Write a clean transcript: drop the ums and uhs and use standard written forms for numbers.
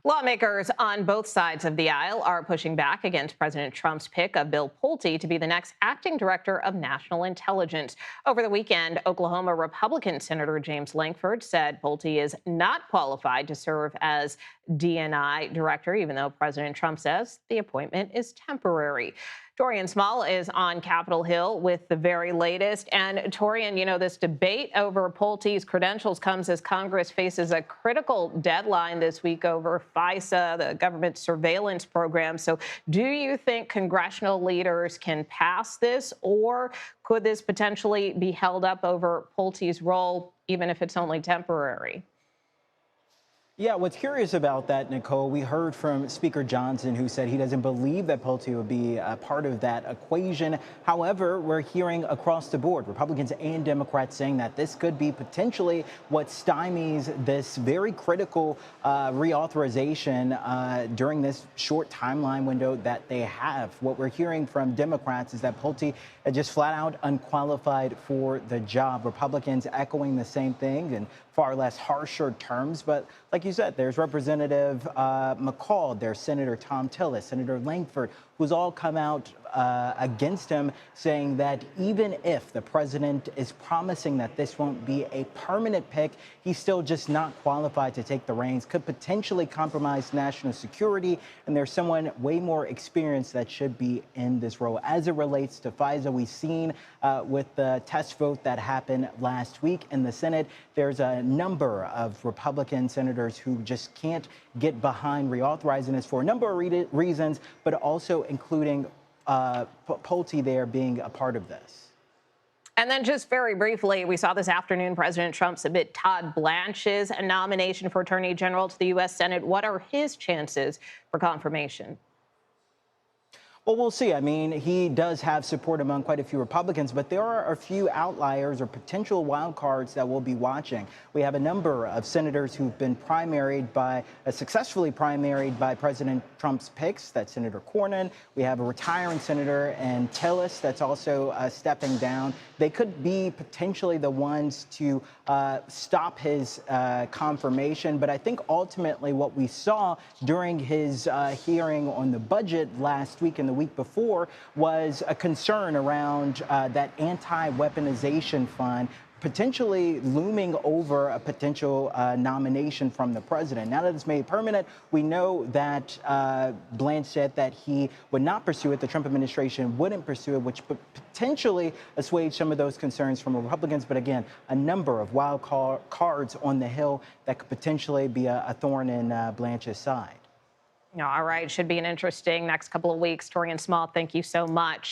Lawmakers on both sides of the aisle are pushing back against President Trump's pick of Bill Pulte to be the next acting director of national intelligence. Over the weekend, Oklahoma Republican Senator James Lankford said Pulte is not qualified to serve as DNI director, even though President Trump says the appointment is temporary. Taurean Small is on Capitol Hill with the very latest. And Taurean, this debate over Pulte's credentials comes as Congress faces a critical deadline this week over FISA, the government surveillance program. So do you think congressional leaders can pass this, or could this potentially be held up over Pulte's role, even if it's only temporary? Yeah, what's curious about that, Nicole, we heard from Speaker Johnson, who said he doesn't believe that Pulte would be a part of that equation. However, we're hearing across the board, Republicans and Democrats saying that this could be potentially what stymies this very critical reauthorization during this short timeline window that they have. What we're hearing from Democrats is that Pulte is just flat out unqualified for the job. Republicans echoing the same thing in far less harsher terms. But like you said, there's Representative McCall, there's Senator Tom Tillis, Senator Lankford, who's all come out against him, saying that even if the president is promising that this won't be a permanent pick, he's still just not qualified to take the reins, could potentially compromise national security, and there's someone way more experienced that should be in this role. As it relates to FISA, we've seen with the test vote that happened last week in the Senate, there's a number of Republican senators who just can't get behind reauthorizing this for a number of reasons, but also including Pulte there being a part of this. And then just very briefly, we saw this afternoon President Trump submit Todd Blanche's nomination for Attorney General to the U.S. Senate. What are his chances for confirmation? Well, we'll see. I mean, he does have support among quite a few Republicans, but there are a few outliers or potential wild cards that we'll be watching. We have a number of senators who've been successfully primaried by President Trump's picks. That's Senator Cornyn. We have a retiring senator and Tillis that's also stepping down. They could be potentially the ones to stop his confirmation. But I think ultimately what we saw during his hearing on the budget last week and the week before was a concern around that anti-weaponization fund potentially looming over a potential nomination from the president. Now that it's made permanent, we know that Blanche said that he would not pursue it. The Trump administration wouldn't pursue it, which potentially assuage some of those concerns from Republicans. But again, a number of wild cards on the Hill that could potentially be a thorn in Blanche's side. All right. Should be an interesting next couple of weeks. Taurean Small, thank you so much.